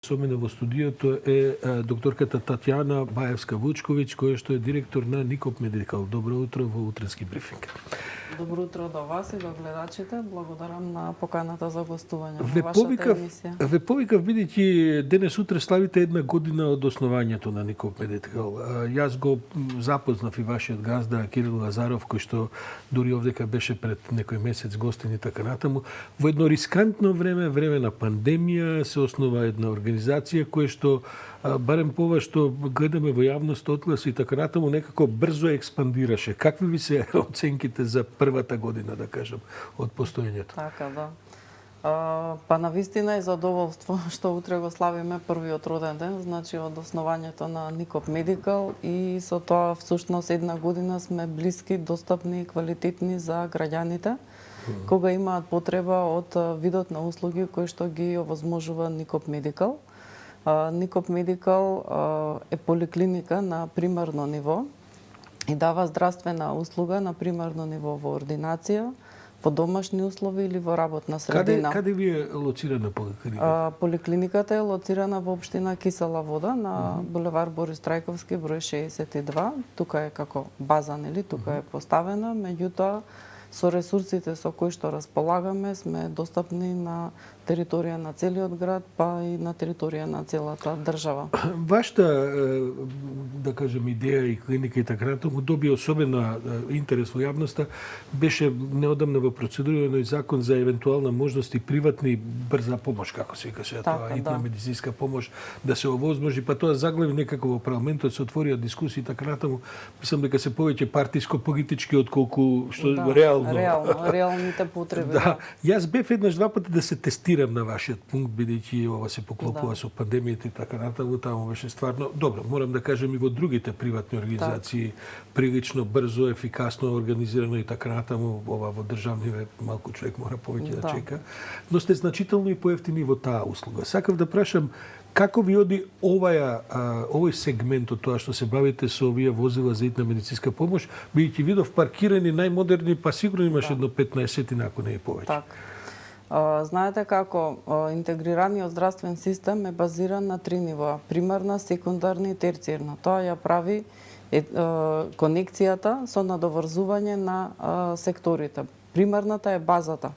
Со мене во студиото е докторката Татјана Баевска-Вучковиќ, која што е директор на Никоп Медикал. Добро утро во утренски брифинг. Добро утро до вас и до гледачите. Благодарам на поканата за гостување во вашата емисија. Ве повикав бидејќи денес утре славите една година од основањето на Никоп Медикал. Јас го запознав и вашиот газда Кирил Лазаров, кој што дури овдека беше пред некој месец гостин и така натаму. Во едно рискантно време, време на пандемија, се основа една организација која што барем по ова што гледаме во јавност, оглас и така натаму, некако брзо експандираше. Какви ви се оценките за првата година, да кажам, од постоењето? Така, да. Па навистина е задоволство што утре го славиме првиот роден ден, значи од основањето на Никоп Медикал, и со тоа всушност една година сме блиски, достапни и квалитетни за граѓаните, кога имаат потреба од видот на услуги кои што ги овозможува Никоп Медикал. Никоп Медикал е поликлиника на примарно ниво и дава здравствена услуга на примарно ниво во ординација, во домашни услови или во работна средина. Каде ви е лоцирана поликлиниката? Поликлиниката е лоцирана во општина Кисела Вода на булевар Борис Трајковски број 62. Тука е како база, нели? Тука е поставена, меѓутоа со ресурсите со кои што располагаме сме достапни на територија на целиот град, па и на територија на целата држава. Вашата, да кажем, идеја и клиника и така натаму доби особена интерес во јавноста. Беше неодамна во процедура и закон за евентуална можност и приватни брза помош, како се викаше тоа, итна медицинска помош, да се овозможи, па тоа заглави некако во парламентот, се отворија дискусии и така натаму. Мислам дека се повеќе партиско-политички отколку што реалните потреби. Да. Јас бев еднаш два пати да се тестирам на вашиот пункт, бидејќи ова се поклопува со пандемијата и така натаму, таму беше стварно добро. Морам да кажем и во другите приватни организации прилично брзо, ефикасно организирано и така натаму. Ова во државни малку човек мора повеќе да чека, но сте значително и поевтини во таа услуга. Сакав да прашам како ви оди овој сегмент од тоа што се бавите со овие возила за итна медицинска помош, бидејќи видов паркирани најмодерни, па сигурно имаш едно 15 ако не е повеќе. Знаете како интегрираниот здравствен систем е базиран на 3 нива: примарна, секундарна и терцијарна. Тоа ја прави конекцијата со надоврзување на секторите. Примарната е базата.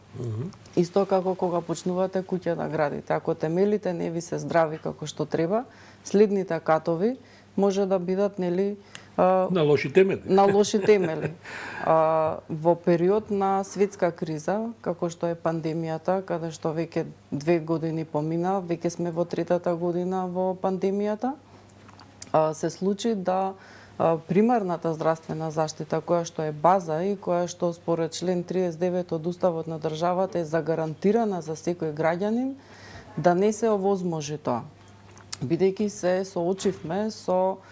Исто како кога почнувате куќа да градите. Ако темелите не ви се здрави како што треба, следните катови може да бидат, нели, на лоши темели. На лоши темели. Во период на светска криза, како што е пандемијата, каде што веќе 2 години помина, веќе сме во 3-та година во пандемијата, се случи да примарната здравствена заштита, која што е база и која што според член 39 од Уставот на државата е загарантирана за секој граѓанин, да не се овозможи тоа. Бидејќи се соочивме со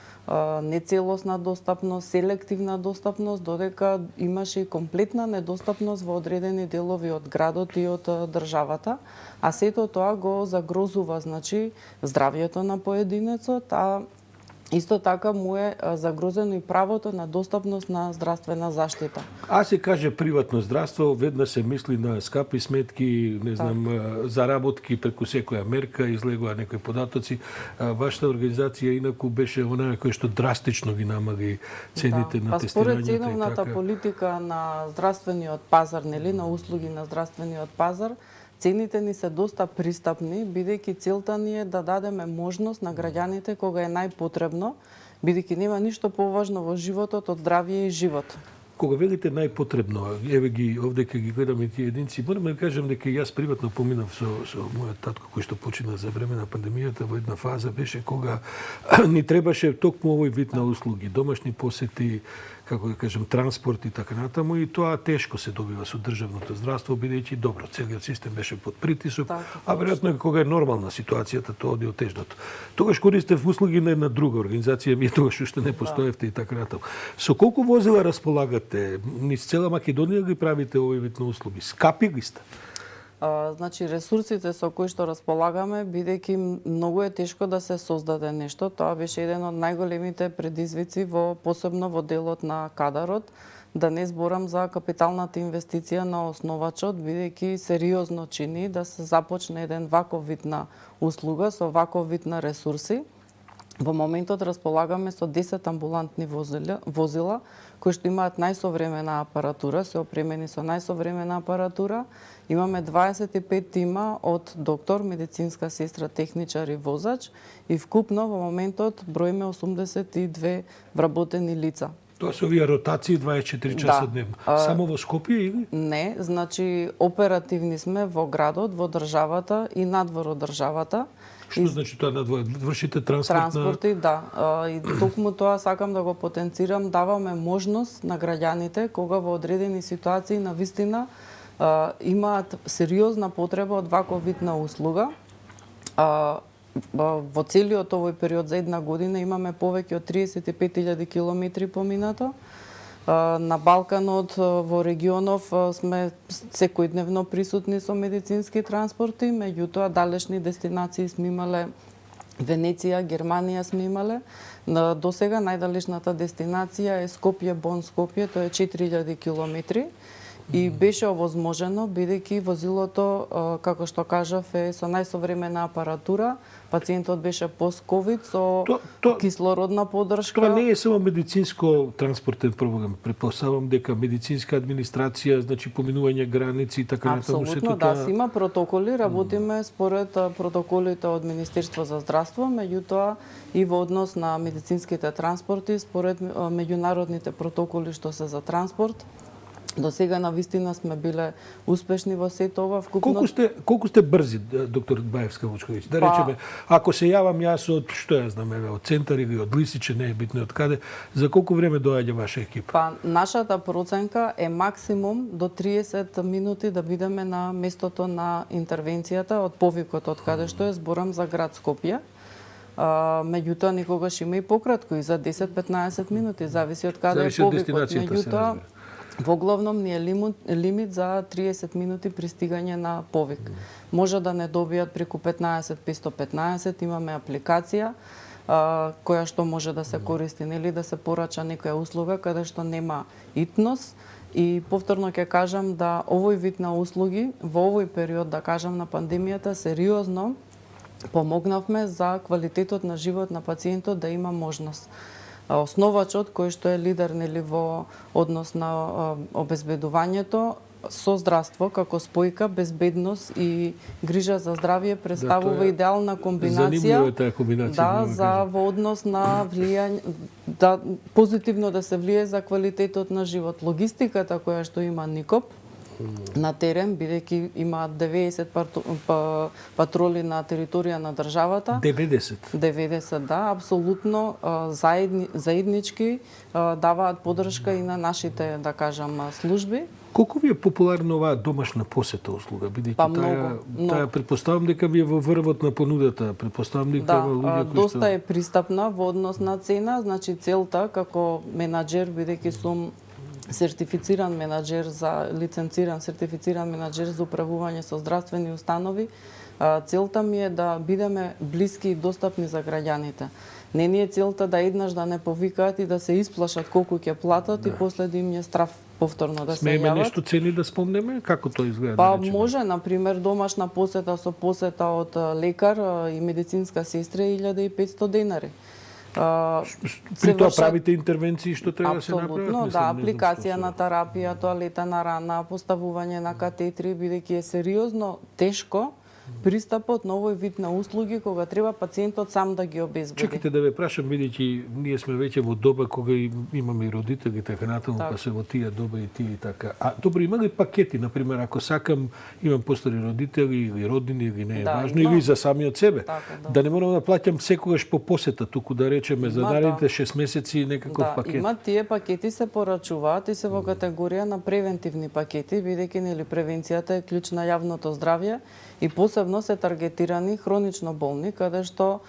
нецелосна достапност, селективна достапност, додека имаше и комплетна недостапност во одредени делови од градот и од државата, а сето тоа го загрозува, значи, здравјето на поединецот, а исто така му е загрозено и правото на достапност на здравствена заштита. Се каже приватно здравство, веднаш се мисли на скапи сметки, не знам, заработки преку секоја мерка, излегува некои податоци. Вашата организација инаку беше онаа која што драстично ги намали цените на тестирањето. Според ценовната политика на здравствениот пазар, нели, на услуги на здравствениот пазар, цените ни се доста пристапни, бидејќи целта ни е да дадеме можност на граѓаните кога е најпотребно, бидејќи нема ништо поважно во животот од здравје и живот. Кога велите најпотребно, еве ги овдека ги гледаме тие единици, морам да кажам дека јас приватно поминав со мојот татко кој што почина за време на пандемијата, во една фаза беше кога ни требаше токму овој вид на услуги, домашни посети, како да кажем, транспорт и така натаму, и тоа тешко се добива со државното здравство, бидејќи добро, целиот систем беше под притисок, а веројатно кога е нормална ситуацијата, тоа оди отежното. Тогаш користев услуги на една друга организација, вие тогаш уште не постоевте и така натаму. Со колку возила располагате? Низ цела Македонија ги правите овој вид на услуги? Скапи ли сте? Значи, ресурсите со кои што располагаме, бидејќи многу е тешко да се создаде нешто, тоа беше еден од најголемите предизвици посебно во делот на кадарот, Да не зборам за капиталната инвестиција на основачот, бидејќи сериозно чини да се започне еден ваков вид на услуга со ваков вид на ресурси. Во моментот располагаме со 10 амбулантни возила кои што имаат најсовремена апаратура, се опремени со најсовремена апаратура. Имаме 25 тима од доктор, медицинска сестра, техничар и возач и вкупно во моментот броиме 82 вработени лица. Тоа се овие ротации 24 часа дневно. Само во Скопје или? Не, значи оперативни сме во градот, во државата и надвор од државата. Што значи тоа надвор? Вршите транспорти, да. И токму тоа сакам да го потенцирам, даваме можност на граѓаните кога во одредени ситуации на вистина имаат сериозна потреба од ваков вид на услуга. Во целиот овој период за една година имаме повеќе од 35.000 километри поминато. На Балканот, во регионов сме секојдневно присутни со медицински транспорти, меѓутоа далечни дестинации сме имале Венеција, Германија сме имале. До сега најдалечната дестинација е Скопје, Бон, Скопје, тоа е 4.000 километри. И беше овозможено, бидејќи возилото, како што кажав, е со најсовремена апаратура. Пациентот беше пост-ковид со кислородна поддршка. Тоа не е само медицинско транспортен проблем. Претпоставам дека медицинска администрација, значи поминување граници и така натаму. Апсолутно, да, си има протоколи, работиме според протоколите од Министерство за здравство, меѓутоа и во однос на медицинските транспорти според меѓународните протоколи што се за транспорт. До сега навистина сме биле успешни во сето ова. Колку сте брзи, доктор Баевска-Вучковиќ? Да речеме, ако се јавам јас од, што ја знам, од Центар или од Лисиче, не е битно од каде, за колку време доаѓа ваша екипа? Нашата проценка е максимум до 30 минути да бидеме на местото на интервенцијата од повикот од каде што е, зборам за град Скопје. Меѓутоа никогаш има и пократко, и за 10-15 минути, зависи од каде е повикот. Меѓутоа, во главном ни е лимит за 30 минути пристигање на повик. Може да не добијат преку 15-515, имаме апликација која што може да се користи, нели, да се порача некоја услуга каде што нема итнос. И повторно ќе кажам да овој вид на услуги во овој период, да кажам, на пандемијата сериозно помогнавме за квалитетот на живот на пациентот да има можност. Основачот кој што е лидер, нели, во однос на обезбедувањето со здравство како спојка, безбедност и грижа за здравје представува идеална комбинација. Занимлива е таа комбинација. Да, за во однос на влијање, да позитивно да се влие за квалитетот на живот. Логистиката која што има НИКОП на терен, бидејќи имаат 90 патроли на територија на државата. 90, да, апсолутно заеднички даваат поддршка и на нашите, да кажам, служби. Колку ви е популарна оваа домашна посета услуга, бидејќи таа претпоставам дека ви е во врвот на понудата, претпоставам дека има луѓе кои доста е пристапна во однос на цена, значи целта како менаџер, бидејќи сум сертифициран менаџер сертифициран менаџер за управување со здравствени установи, целта ми е да бидеме блиски и достапни за граѓаните. Не ни е целта да еднаш да не повикаат и да се исплашат колку ќе платат и после да им е страв повторно да се јават. Смееме нешто цени да спомнеме? Како тоа изгледа? Може, например, домашна посета со посета од лекар и медицинска сестра 1500 денари. При тоа правите интервенции што треба да се направат? Апсолутно, да, апликација на терапија, тоалета на рана, поставување на катетри, бидејќи е сериозно тешко пристапот на овој вид на услуги кога треба пациентот сам да ги обезбеди. Чекайте да ве прашам, бидејќи ние сме веќе во доба кога имаме и родители така натаму, па се во тие доба и тие и така. Добро, има ли пакети, например, ако сакам, имам постари родители или роднини, или не е важно, или за самиот себе, да не морам да плаќам секогаш по посета, туку да речеме за наредните 6 месеци некаков пакет. Има, тие пакети се порачуваат и се во категорија на превентивни пакети, бидејќи нели превенцијата е клjuč на јавното здравје и посебно посебно се таргетирани хронично болни, каде што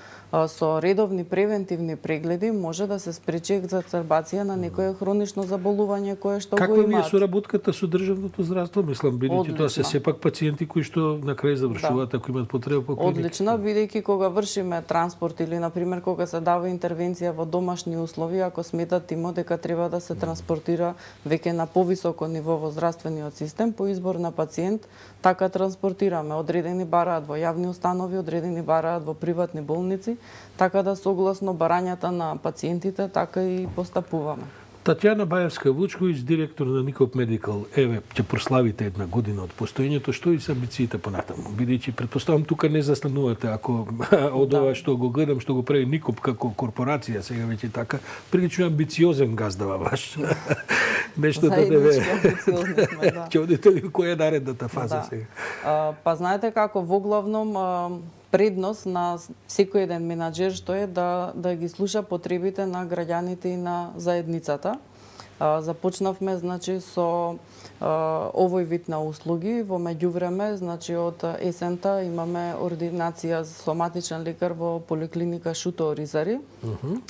со редовни превентивни прегледи може да се спречи екзацербација на некое хронично заболување кое што Каква го ви е имаат. соработката со државното здравство? Мислам, бидејќи тоа се Одлична. сепак пациенти кои што на крај завршуваат ако имаат потреба по клиники. Одлична, бидејќи кога вршиме транспорт или на пример кога се дава интервенција во домашни услови, ако сметат тимот дека треба да се транспортира веќе на повисоко ниво во здравствениот систем по избор на пациент, така транспортираме. Одредени бараат во јавни установи, одредени бараат во приватни болници, така да согласно барањата на пациентите така и постапуваме. Татјана Баевска-Вучковиќ, директор на Никоп Медикал, еве, ќе прославите една година од постоењето, што и се амбициите понатаму? Бидејќи претпоставам тука не застанувате ако од ова што го гледам, што го прави Никоп како корпорација, сега веќе така, прилично амбициозен газдава ваш. Нешто да не Заеднички амбициозни сме, да. Ќе одите ли која е наредната фаза Да. сега? Па знаете како во главном предност на секој еден менаџер што е да ги слуша потребите на граѓаните и на заедницата. Започнавме значи со овој вид на услуги. Во меѓувреме, значи од есента имаме ординација со матичен лекар во поликлиника Шуто Оризари,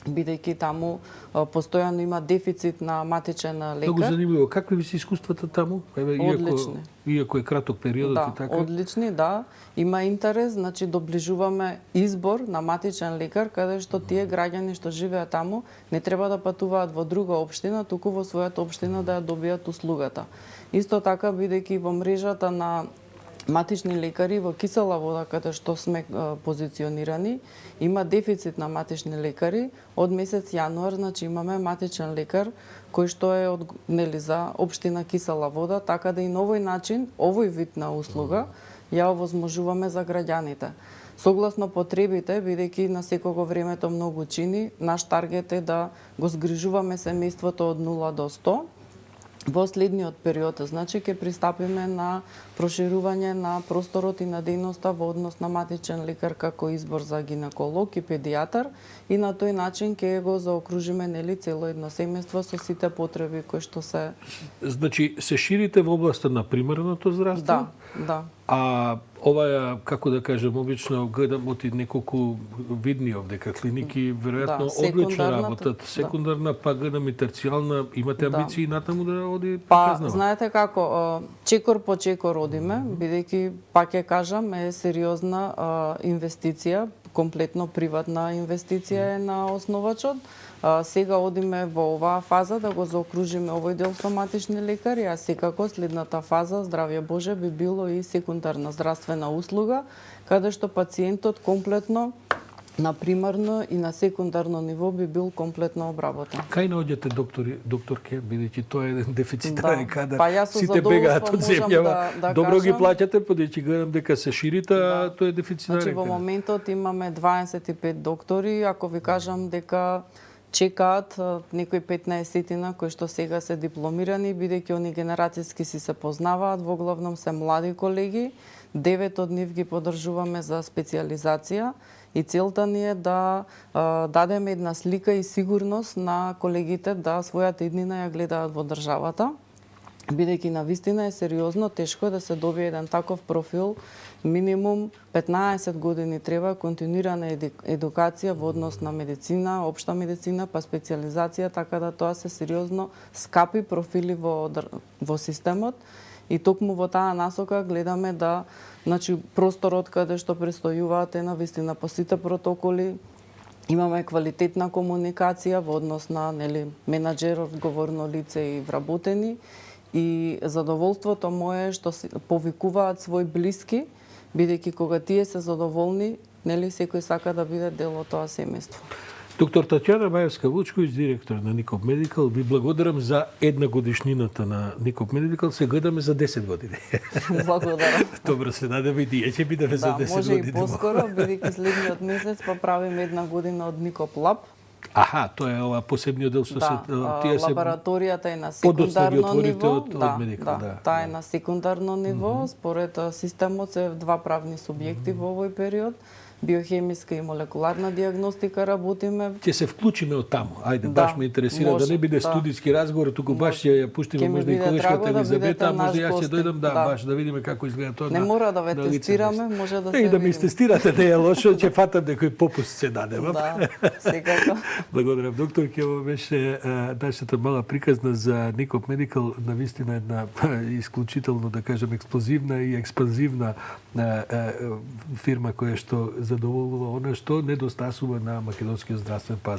бидејќи таму постојано има дефицит на матичен Многу лекар. занимливо. Какви ви се искуствата таму? Еве, Одлични. иако е краток периодот Да, и така. одлични, да. Има интерес, значи доближуваме избор на матичен лекар, каде што тие граѓани што живеат таму не треба да патуваат во друга општина, туку во својата општина да ја добијат услугата. Исто така, бидејќи во мрежата на матични лекари во Кисела Вода, каде што сме позиционирани, има дефицит на матични лекари. Од месец јануар, значи имаме матичен лекар кој што е нели за општина Кисела Вода, така да и на овој начин, овој вид на услуга ја овозможуваме за граѓаните. Согласно потребите, бидејќи на секого времето многу чини, наш таргет е да го згрижуваме семејството од 0 до 100. Во следниот период, значи, ќе пристапиме на проширување на просторот и на дејноста во однос на матичен лекар како избор за гинеколог и педијатар и на тој начин ќе го заокружиме нели цело едно семејство со сите потреби кои што се. Значи, се ширите во областа на примарното здравство? Да, да. А оваа, како да кажем, обично гледам од неколку видни овдека клиники, веројатно Да, одлично секундарната, работат. да. Секундарна, па гледам и терцијална, имате Да. амбиции натаму да оди Па, показнава? знаете како, чекор по чекор одиме, бидејќи, пак ќе кажам, е сериозна инвестиција, комплетно приватна инвестиција е на основачот. Сега одиме во оваа фаза да го заокружиме овој дел со матични лекари, а секако следната фаза, здравје Боже, би било и секундарна здравствена услуга, каде што пациентот комплетно на примарно и на секундарно ниво би бил комплетно обработен. Кај наоѓате докторке, бидејќи тоа е еден дефицитарен Да. кадар. Па јас со Сите бегаат од задоволство земјава. да Добро ги кажам. плаќате, бидејќи гледам дека се ширите, а тоа е дефицитарен Значи во кадар. моментот имаме 25 доктори, ако ви кажам дека чекаат некои 15-тина кои што сега се дипломирани, бидејќи они генерацијски си се познаваат, во главном се млади колеги. 9 од нив ги подржуваме за специјализација и целта ни е да дадеме една слика и сигурност на колегите да својата иднина ја гледаат во државата, бидејќи навистина е сериозно, тешко е да се добие еден таков профил. Минимум 15 години треба континуирана едукација во однос на медицина, општа медицина, па специјализација, така да тоа се сериозно скапи профили во системот. И токму во таа насока гледаме да, значи, просторот каде што престојуваат е навистина по сите протоколи, имаме квалитетна комуникација во однос на нели менаџер, одговорно лице и вработени. И задоволството мое е што повикуваат свој блиски, бидејќи кога тие се задоволни, нели секој сака да биде дел од тоа семејство. Доктор Татјана Баевска-Вучковиќ, директор на Никоп Медикал, ви благодарам за една годишнината на Никоп Медикал. Се гледаме за 10 години. Благодарам. Добро, се надеме и ние ќе бидеме за 10 години. Да, може и поскоро, бидејќи следниот месец па правиме една година од Никоп Лаб. Аха, тоа е ова посебниот дел што Да, тие се лабораторијата е на подоцна ги секундарно отворите ниво. од Медикал, да. Таа е на секундарно ниво, според системот се два правни субјекти во овој период. биохемиска и молекуларна диагностика работиме. Ќе се вклучиме од таму. Ајде, Да, баш ме интересира може, да не биде да. студиски разговор, туку баш Може. ќе ја пуштиме Ќе ми можда и биде колешката драго да Елизабета, бидете а можда наш јас ќе гостин. дојдам да, Да. баш да видиме како изгледа тоа. Не мора да ве на лице тестираме, место. може да И се да ми видиме. тестирате, не е лошо, ќе фатам некој попуст ќе дадем. Да, секако. Благодарам, доктор. Ова беше нашата мала приказна за Никоп Медикал, навистина една исклучително, да кажем, експлозивна и експанзивна фирма која што задоволува она што недостасува на македонскиот здравствен пазар.